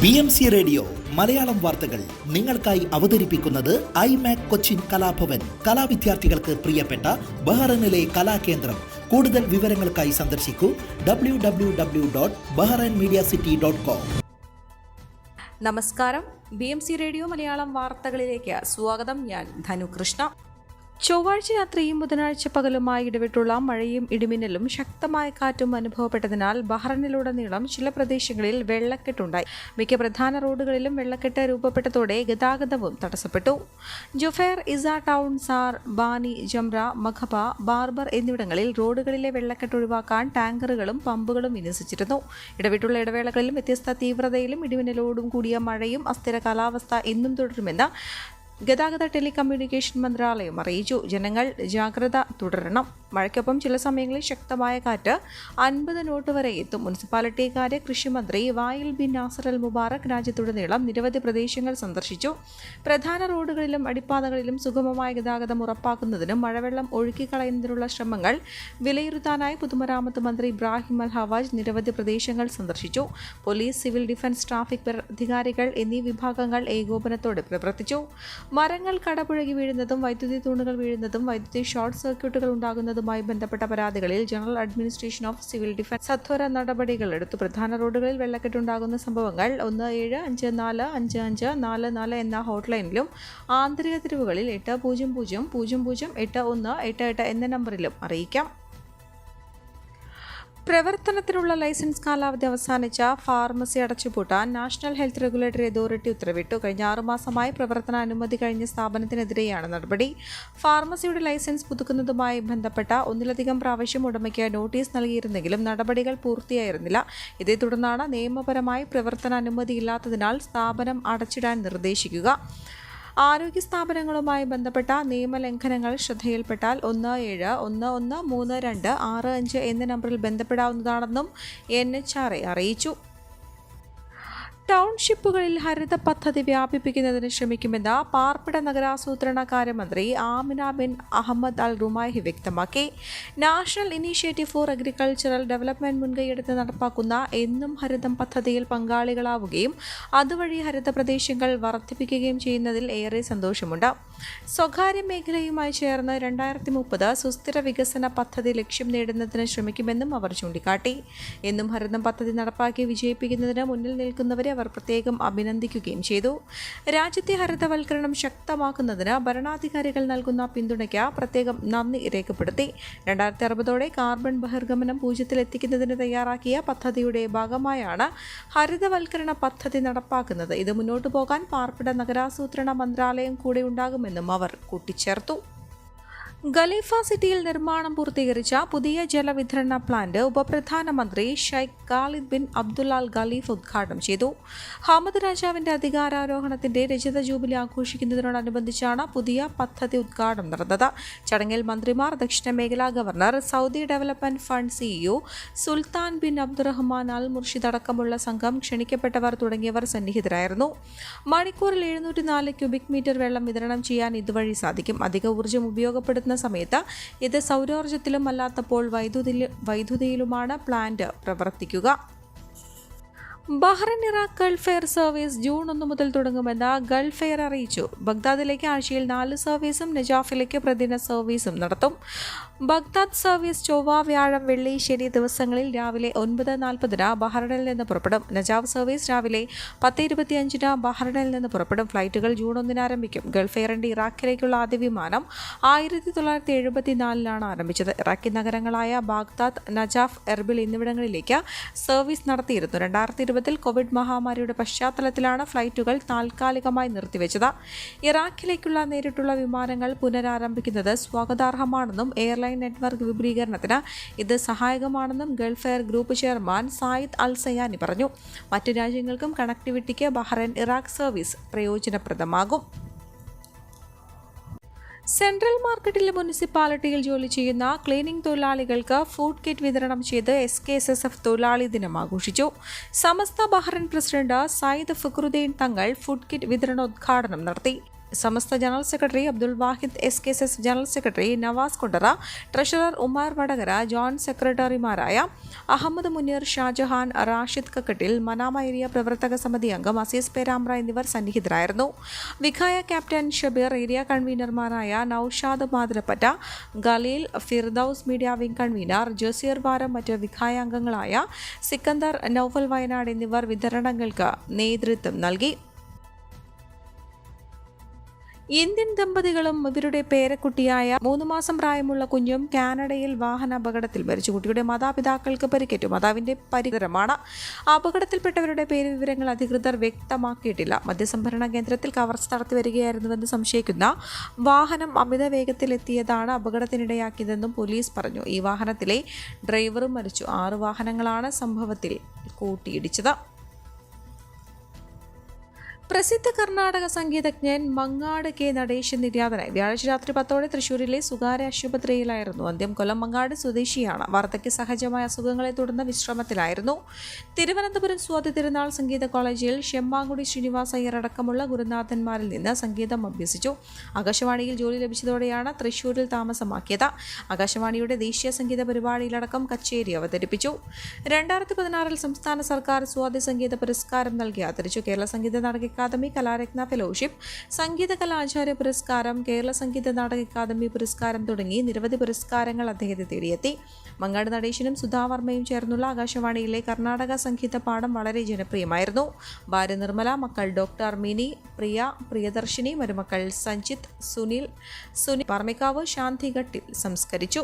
BMC radio Malayalam വാർത്തകൾ നിങ്ങൾക്കായി അവതരിപ്പിക്കുന്നത് ഐമാക് കൊച്ചിൻ കലാഭവൻ. കലാവിദ്യാർത്ഥികൾക്ക് പ്രിയപ്പെട്ട ബഹ്റൈനിലെ കലാകേന്ദ്രം. കൂടുതൽ വിവരങ്ങൾക്കായി സന്ദർശിക്കൂ www.bahrainmediacity.com. നമസ്കാരം, BMC റേഡിയോ മലയാളം വാർത്തകളിലേക്ക് സ്വാഗതം. ഞാൻ ധനുകൃഷ്ണ. ചൊവ്വാഴ്ച രാത്രിയും ബുധനാഴ്ച പകലുമായി ഇടവിട്ടുള്ള മഴയും ഇടിമിന്നലും ശക്തമായ കാറ്റും അനുഭവപ്പെട്ടതിനാൽ ബഹ്റൈനിലുടനീളം ചില പ്രദേശങ്ങളിൽ വെള്ളക്കെട്ടുണ്ടായി. മിക്ക പ്രധാന റോഡുകളിലും വെള്ളക്കെട്ട് രൂപപ്പെട്ടതോടെ ഗതാഗതവും തടസ്സപ്പെട്ടു. Juffair, Isa Town, Saar, Bani, Jamra, Maqaba, Barbar എന്നിവിടങ്ങളിൽ റോഡുകളിലെ വെള്ളക്കെട്ട് ഒഴിവാക്കാൻ ടാങ്കറുകളും പമ്പുകളും വിന്യസിച്ചിരുന്നു. ഇടവിട്ടുള്ള ഇടവേളകളിലും വ്യത്യസ്ത തീവ്രതയിലും ഇടിമിന്നലോടും കൂടിയ മഴയും അസ്ഥിര കാലാവസ്ഥ ഇന്നും തുടരുമെന്ന് ഗതാഗത ടെലികമ്മ്യൂണിക്കേഷൻ മന്ത്രാലയം അറിയിച്ചു. ജനങ്ങൾ ജാഗ്രത തുടരണം. മഴയ്ക്കൊപ്പം ചില സമയങ്ങളിൽ ശക്തമായ കാറ്റ് 50 നോട്ട് വരെ എത്തും. മുനിസിപ്പാലിറ്റി കാര്യ കൃഷിമന്ത്രി വായിൽ ബിൻ നാസർ അൽ മുബാറക് രാജ്യത്തുടനീളം നിരവധി പ്രദേശങ്ങൾ സന്ദർശിച്ചു. പ്രധാന റോഡുകളിലും അടിപ്പാതകളിലും സുഗമമായ ഗതാഗതം ഉറപ്പാക്കുന്നതിനും മഴവെള്ളം ഒഴുക്കിക്കളയുന്നതിനുള്ള ശ്രമങ്ങൾ വിലയിരുത്താനായി പൊതുമരാമത്ത് മന്ത്രി ഇബ്രാഹിം അൽ ഹവാജ് നിരവധി പ്രദേശങ്ങൾ സന്ദർശിച്ചു. പോലീസ്, സിവിൽ ഡിഫൻസ്, ട്രാഫിക് അധികാരികൾ എന്നീ വിഭാഗങ്ങൾ ഏകോപനത്തോടെ പ്രവർത്തിച്ചു. മരങ്ങൾ കടപുഴകി വീഴുന്നതും വൈദ്യുതി തൂണുകൾ വീഴുന്നതും വൈദ്യുതി ഷോർട്ട് സർക്യൂട്ടുകൾ ഉണ്ടാകുന്നതുമായി ബന്ധപ്പെട്ട പരാതികളിൽ General Administration of Civil Defence സത്വര നടപടികൾ എടുത്തു. പ്രധാന റോഡുകളിൽ വെള്ളക്കെട്ടുണ്ടാകുന്ന സംഭവങ്ങൾ 17545544 എന്ന ഹോട്ട്ലൈനിലും ആന്തരിക തെരുവുകളിൽ 80008188 എന്ന നമ്പറിലും അറിയിക്കാം. പ്രവർത്തനത്തിനുള്ള ലൈസൻസ് കാലാവധി അവസാനിച്ച ഫാർമസി അടച്ചുപൂട്ടാൻ നാഷണൽ ഹെൽത്ത് റെഗുലേറ്ററി അതോറിറ്റി ഉത്തരവിട്ടു. കഴിഞ്ഞ 6 മാസമായി പ്രവർത്തന അനുമതി കഴിഞ്ഞ സ്ഥാപനത്തിനെതിരെയാണ് നടപടി. ഫാർമസിയുടെ ലൈസൻസ് പുതുക്കുന്നതുമായി ബന്ധപ്പെട്ട ഒന്നിലധികം പ്രാവശ്യം ഉടമയ്ക്ക് നോട്ടീസ് നൽകിയിരുന്നെങ്കിലും നടപടികൾ പൂർത്തിയായിരുന്നില്ല. ഇതേ തുടർന്നാണ് നിയമപരമായി പ്രവർത്തന അനുമതിയില്ലാത്തതിനാൽ സ്ഥാപനം അടച്ചിടാൻ നിർദ്ദേശിക്കുക. ആരോഗ്യ സ്ഥാപനങ്ങളുമായി ബന്ധപ്പെട്ട നിയമലംഘനങ്ങൾ ശ്രദ്ധയിൽപ്പെട്ടാൽ 17113265 എന്ന നമ്പറിൽ ബന്ധപ്പെടാവുന്നതാണെന്നും NHRA അറിയിച്ചു. ടൗൺഷിപ്പുകളിൽ ഹരിത പദ്ധതി വ്യാപിപ്പിക്കുന്നതിന് ശ്രമിക്കുമെന്ന് പാർപ്പിട നഗരാസൂത്രണ കാര്യമന്ത്രി ആമിന ബിൻ അഹമ്മദ് അൽ റുമാഹി വ്യക്തമാക്കി. National initiative for agricultural development മുൻകൈയെടുത്ത് നടപ്പാക്കുന്ന എന്നും ഹരിതം പദ്ധതിയിൽ പങ്കാളികളാവുകയും അതുവഴി ഹരിത പ്രദേശങ്ങൾ വർദ്ധിപ്പിക്കുകയും ചെയ്യുന്നതിൽ ഏറെ സന്തോഷമുണ്ട്. സ്വകാര്യ മേഖലയുമായി ചേർന്ന് 2030 സുസ്ഥിര വികസന പദ്ധതി ലക്ഷ്യം നേടുന്നതിന് ശ്രമിക്കുമെന്നും അവർ ചൂണ്ടിക്കാട്ടി. എന്നും ഹരിതം പദ്ധതി നടപ്പാക്കി വിജയിപ്പിക്കുന്നതിന് മുന്നിൽ നിൽക്കുന്നവരെ അവർ പ്രത്യേകം അഭിനന്ദിക്കുകയും ചെയ്തു. രാജ്യത്തെ ഹരിതവൽക്കരണം ശക്തമാക്കുന്നതിന് ഭരണാധികാരികൾ നൽകുന്ന പിന്തുണയ്ക്ക് പ്രത്യേകം നന്ദി രേഖപ്പെടുത്തി. 2060 കാർബൺ ബഹിർഗമനം 0 എത്തിക്കുന്നതിന് തയ്യാറാക്കിയ പദ്ധതിയുടെ ഭാഗമായാണ് ഹരിതവൽക്കരണ പദ്ധതി നടപ്പാക്കുന്നത്. ഇത് മുന്നോട്ടു പോകാൻ പാർപ്പിട നഗരാസൂത്രണ മന്ത്രാലയം കൂടെ ഉണ്ടാകുമെന്നും അവർ കൂട്ടിച്ചേർത്തു. ഖലീഫ സിറ്റിയിൽ നിർമ്മാണം പൂർത്തീകരിച്ച പുതിയ ജലവിതരണ പ്ലാന്റ് ഉപപ്രധാനമന്ത്രി ഷെയ്ഖ് ഖാലിദ് ബിൻ അബ്ദുല്ല അൽ ഖലീഫ് ഉദ്ഘാടനം ചെയ്തു. ഹമദ് രാജാവിന്റെ അധികാരാരോഹണത്തിന്റെ രജത ജൂബിലി ആഘോഷിക്കുന്നതിനോടനുബന്ധിച്ചാണ് പുതിയ പദ്ധതി ഉദ്ഘാടനം നടന്നത്. ചടങ്ങിൽ മന്ത്രിമാർ, ദക്ഷിണ മേഖലാ governor, Saudi Development Fund CEO Sultan bin Abdulrahman Al Murshid അടക്കമുള്ള സംഘം, ക്ഷണിക്കപ്പെട്ടവർ തുടങ്ങിയവർ സന്നിഹിതരായിരുന്നു. മണിക്കൂറിൽ 704 ക്യൂബിക് മീറ്റർ വെള്ളം വിതരണം ചെയ്യാൻ ഇതുവഴി സാധിക്കും. അധിക ഊർജ്ജം ഉപയോഗപ്പെടുത്തുന്ന സമയത്ത് ഇത് സൗരോർജ്ജത്തിലും അല്ലാത്തപ്പോൾ വൈദ്യുതിയിലുമാണ് പ്ലാന്റ് പ്രവർത്തിക്കുക. Bahrain Iraq Gulf air service June 1 മുതൽ തുടങ്ങുമെന്ന് ഗൾഫ് എയർ അറിയിച്ചു. ബഗ്ദാദിലേക്ക് ആഴ്ചയിൽ 4 സർവീസും നജാഫിലേക്ക് പ്രതിദിന സർവീസും നടത്തും. ബഗ്ദാദ് സർവീസ് ചൊവ്വ, വ്യാഴം, വെള്ളി, ശനി ദിവസങ്ങളിൽ രാവിലെ 9:40 ബഹ്റൈനിൽ നിന്ന് പുറപ്പെടും. നജാഫ് സർവീസ് രാവിലെ 10:25 ബഹ്റൈനിൽ നിന്ന് പുറപ്പെടും. ഫ്ലൈറ്റുകൾ ജൂൺ 1 ആരംഭിക്കും. ഗൾഫ് എയറിന്റെ ഇറാഖിലേക്കുള്ള ആദ്യ വിമാനം 1974 ആരംഭിച്ചത്. ഇറാഖി നഗരങ്ങളായ ബാഗ്ദാദ്, നജാഫ്, എർബിൽ എന്നിവിടങ്ങളിലേക്ക് സർവീസ് നടത്തിയിരുന്നു. 2020 കോവിഡ് മഹാമാരിയുടെ പശ്ചാത്തലത്തിലാണ് ഫ്ലൈറ്റുകൾ താൽക്കാലികമായി നിർത്തിവെച്ചത്. ഇറാഖിലേക്കുള്ള നേരിട്ടുള്ള വിമാനങ്ങൾ പുനരാരംഭിക്കുന്നത് സ്വാഗതാർഹമാണെന്നും എയർലൈൻ നെറ്റ്വർക്ക് വിപുലീകരണത്തിന് ഇത് സഹായകമാണെന്നും Gulf Air Group chairman Zayed Al Zayani പറഞ്ഞു. മറ്റു രാജ്യങ്ങൾക്കും കണക്ടിവിറ്റിക്ക് ബഹ്റൈൻ ഇറാഖ് സർവീസ് പ്രയോജനപ്രദമാകും. സെൻട്രൽ മാർക്കറ്റിലെ മുനിസിപ്പാലിറ്റിയിൽ ജോലി ചെയ്യുന്ന ക്ലീനിംഗ് തൊഴിലാളികൾക്ക് ഫുഡ് കിറ്റ് വിതരണം ചെയ്ത് SKSSF തൊഴിലാളി ദിനം ആഘോഷിച്ചു. Samastha Bahrain president Sayyid Fakhruddin Thangal food kit വിതരണോദ്ഘാടനം നടത്തി. Samastha general secretary Abdul Wahid SKSS general secretary Navas Kundara, treasurer Umar Vadakara, joint സെക്രട്ടറിമാരായ അഹമ്മദ് മുനീർ, ഷാജഹാൻ, റാഷിദ് കക്കട്ടിൽ, മനാമ ഏരിയ പ്രവർത്തക സമിതി അംഗം അസീസ് പേരാമ്പ്ര എന്നിവർ സന്നിഹിതരായിരുന്നു. വിഖായ ക്യാപ്റ്റൻ ഷബീർ, ഏരിയ കൺവീനർമാരായ Noushad Mathirappatta, Khaleel, Firdous media wing convener Jaseer Varam, മറ്റ് വിഖായ അംഗങ്ങളായ സിക്കന്ദർ, നൌഫൽ വയനാട് എന്നിവർ വിതരണങ്ങൾക്ക് നേതൃത്വം നൽകി. ഇന്ത്യൻ ദമ്പതികളും ഇവരുടെ പേരക്കുട്ടിയായ 3 മാസം പ്രായമുള്ള കുഞ്ഞും കാനഡയിൽ വാഹന അപകടത്തിൽ മരിച്ചു. കുട്ടിയുടെ മാതാപിതാക്കൾക്ക് പരിക്കേറ്റു. മാതാവിന്റെ പരികരമാണ്. അപകടത്തിൽപ്പെട്ടവരുടെ പേര് വിവരങ്ങൾ അധികൃതർ വ്യക്തമാക്കിയിട്ടില്ല. മദ്യസംഭരണ കേന്ദ്രത്തിൽ കവർച്ച നടത്തി വരികയായിരുന്നുവെന്ന് സംശയിക്കുന്ന വാഹനം അമിത വേഗത്തിലെത്തിയതാണ് അപകടത്തിനിടയാക്കിയതെന്നും പോലീസ് പറഞ്ഞു. ഈ വാഹനത്തിലെ ഡ്രൈവറും മരിച്ചു. 6 വാഹനങ്ങളാണ് സംഭവത്തിൽ കൂട്ടിയിടിച്ചത്. പ്രസിദ്ധ കർണാടക സംഗീതജ്ഞൻ മങ്ങാട് K. നടേശൻ നിര്യാതനായി. വ്യാഴാഴ്ച രാത്രി 10 തൃശൂരിലെ സ്വകാര്യ ആശുപത്രിയിലായിരുന്നു അന്ത്യം. കൊല്ലം മങ്ങാട് സ്വദേശിയാണ്. വാർദ്ധക്യ സഹജമായ അസുഖങ്ങളെ തുടർന്ന് വിശ്രമത്തിലായിരുന്നു. തിരുവനന്തപുരം സ്വാതി തിരുനാൾ സംഗീത കോളേജിൽ ഷെമ്മാങ്കുടി ശ്രീനിവാസ അയ്യർ അടക്കമുള്ള ഗുരുനാഥന്മാരിൽ നിന്ന് സംഗീതം അഭ്യസിച്ചു. ആകാശവാണിയിൽ ജോലി ലഭിച്ചതോടെയാണ് തൃശൂരിൽ താമസമാക്കിയത്. ആകാശവാണിയുടെ ദേശീയ സംഗീത പരിപാടിയിലടക്കം കച്ചേരി അവതരിപ്പിച്ചു. 2016 സംസ്ഥാന സർക്കാർ സ്വാതി സംഗീത പുരസ്കാരം നൽകി ആദരിച്ചു. കേരള സംഗീത നാടക അക്കാദമി കലാരത്ന ഫെലോഷിപ്പ്, സംഗീത കലാചാര്യ പുരസ്കാരം, കേരള സംഗീത നാടക അക്കാദമി പുരസ്കാരം തുടങ്ങി നിരവധി പുരസ്കാരങ്ങൾ അദ്ദേഹത്തെ തേടിയെത്തി. മങ്ങാട് നടേശനും സുധാവർമ്മയും ചേർന്നുള്ള ആകാശവാണിയിലെ കർണാടക സംഗീത പാഠം വളരെ ജനപ്രിയമായിരുന്നു. ഭാര്യ നിർമ്മല, മക്കൾ ഡോക്ടർ മിനി, പ്രിയ, പ്രിയദർശിനി, മരുമക്കൾ സഞ്ജിത്ത്, സുനിൽ പാർമിക്കാവ്, ശാന്തിഘട്ടിൽ സംസ്കരിച്ചു.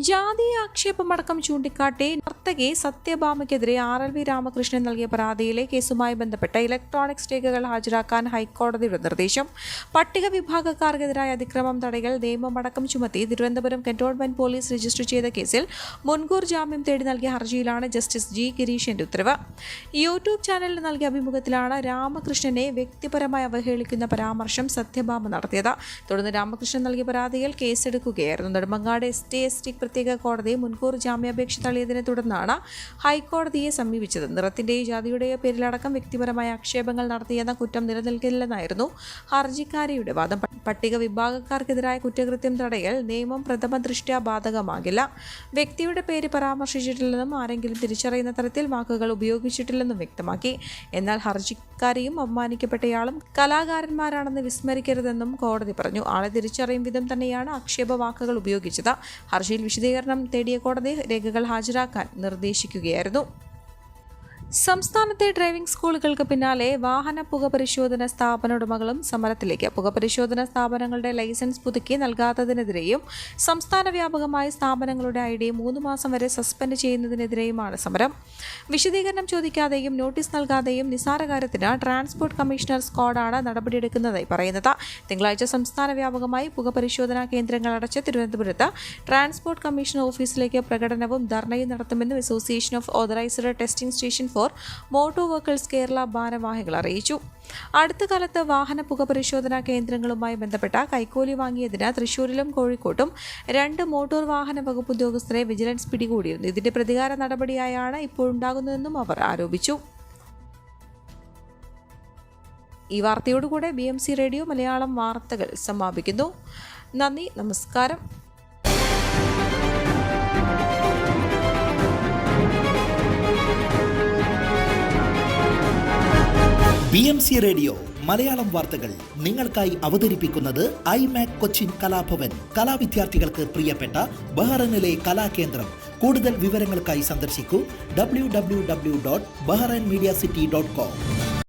ജാതീയ ആക്ഷേപമടക്കം ചൂണ്ടിക്കാട്ടി നർത്തകി സത്യഭാമയ്ക്കെതിരെ RLV രാമകൃഷ്ണൻ നൽകിയ പരാതിയിലെ കേസുമായി ബന്ധപ്പെട്ട ഇലക്ട്രോണിക്സ് രേഖകൾ ഹാജരാക്കാൻ ഹൈക്കോടതിയുടെ നിർദ്ദേശം. പട്ടിക വിഭാഗക്കാർക്കെതിരായ അതിക്രമം തടയൽ നിയമമടക്കം ചുമത്തി തിരുവനന്തപുരം കന്റോൺമെന്റ് പോലീസ് രജിസ്റ്റർ ചെയ്ത കേസിൽ മുൻകൂർ ജാമ്യം തേടി നൽകിയ ഹർജിയിലാണ് ജസ്റ്റിസ് G. ഗിരീഷിന്റെ ഉത്തരവ്. യൂട്യൂബ് ചാനലിന് നൽകിയ അഭിമുഖത്തിലാണ് രാമകൃഷ്ണനെ വ്യക്തിപരമായി അവഹേളിക്കുന്ന പരാമർശം സത്യഭാമ നടത്തിയത്. തുടർന്ന് രാമകൃഷ്ണൻ നൽകിയ പരാതിയിൽ കേസെടുക്കുകയായിരുന്നു. നെടുമങ്ങാട് ST പ്രത്യേക കോടതി മുൻകൂർ ജാമ്യാപേക്ഷ തള്ളിയതിനെ തുടർന്നാണ് ഹൈക്കോടതിയെ സമീപിച്ചത്. നിറത്തിന്റെയോ ജാതിയുടെയോ പേരിലടക്കം വ്യക്തിപരമായ ആക്ഷേപങ്ങൾ നടത്തിയെന്ന കുറ്റം നിലനിൽക്കില്ലെന്നായിരുന്നു ഹർജിക്കാരിയുടെ വാദം. പട്ടിക വിഭാഗക്കാർക്കെതിരായ കുറ്റകൃത്യം തടയൽ നിയമം പ്രഥമ ദൃഷ്ട്യാ ബാധകമാകില്ല. വ്യക്തിയുടെ പേര് പരാമർശിച്ചിട്ടില്ലെന്നും ആരെങ്കിലും തിരിച്ചറിയുന്ന തരത്തിൽ വാക്കുകൾ ഉപയോഗിച്ചിട്ടില്ലെന്നും വ്യക്തമാക്കി. എന്നാൽ ഹർജിക്കാരിയും അപമാനിക്കപ്പെട്ടയാളും കലാകാരന്മാരാണെന്ന് വിസ്മരിക്കരുതെന്നും കോടതി പറഞ്ഞു. ആളെ തിരിച്ചറിയും വിധം തന്നെയാണ് ആക്ഷേപ വാക്കുകൾ ഉപയോഗിച്ചത്. ഹർജിയിൽ വിശദീകരണം തേടിയ കോടതി രേഖകൾ ഹാജരാക്കാൻ നിർദ്ദേശിക്കുകയായിരുന്നു. സംസ്ഥാനത്തെ ഡ്രൈവിംഗ് സ്കൂളുകൾക്ക് പിന്നാലെ വാഹന പുകപരിശോധന സ്ഥാപന ഉടമകളും സമരത്തിലേക്ക്. പുകപരിശോധന സ്ഥാപനങ്ങളുടെ ലൈസൻസ് പുതുക്കി നൽകാത്തതിനെതിരെയും സംസ്ഥാന വ്യാപകമായി സ്ഥാപനങ്ങളുടെ ID 3 മാസം വരെ സസ്പെൻഡ് ചെയ്യുന്നതിനെതിരെയുമാണ് സമരം. വിശദീകരണം ചോദിക്കാതെയും നോട്ടീസ് നൽകാതെയും നിസ്സാര കാര്യത്തിന് ട്രാൻസ്പോർട്ട് കമ്മീഷണർ സ്ക്വാഡാണ് നടപടിയെടുക്കുന്നതായി പറയുന്നത്. തിങ്കളാഴ്ച സംസ്ഥാന വ്യാപകമായി പുകപരിശോധനാ കേന്ദ്രങ്ങൾ അടച്ച് തിരുവനന്തപുരത്ത് ട്രാൻസ്പോർട്ട് കമ്മീഷണർ ഓഫീസിലേക്ക് പ്രകടനവും ധർണയും നടത്തുമെന്നും association of authorised testing station for motor vehicles Kerala ഭാരവാഹികൾ അറിയിച്ചു. അടുത്ത കാലത്ത് വാഹന പുകപരിശോധനാ കേന്ദ്രങ്ങളുമായി ബന്ധപ്പെട്ട കൈക്കൂലി വാങ്ങിയതിന് തൃശൂരിലും കോഴിക്കോട്ടും 2 മോട്ടോർ വാഹന വകുപ്പ് ഉദ്യോഗസ്ഥരെ വിജിലൻസ് പിടികൂടിയിരുന്നു. ഇതിന്റെ പ്രതികാര നടപടിയായാണ് ഇപ്പോഴുണ്ടാകുന്നതെന്നും അവർ ആരോപിച്ചു. ഈ വാർത്തയോടുകൂടെ BMC റേഡിയോ മലയാളം വാർത്തകൾ സമാപിക്കുന്നു. നന്ദി, നമസ്കാരം. BMC റേഡിയോ മലയാളം വാർത്തകൾ നിങ്ങൾക്കായി അവതരിപ്പിക്കുന്നത് iMac കൊച്ചിൻ കലാഭവൻ. കലാവിദ്യാർത്ഥികൾക്ക് പ്രിയപ്പെട്ട ബഹ്റൈനിലെ കലാകേന്ദ്രം. കൂടുതൽ വിവരങ്ങൾക്കായി സന്ദർശിക്കൂ www.bahrainmediacity.com.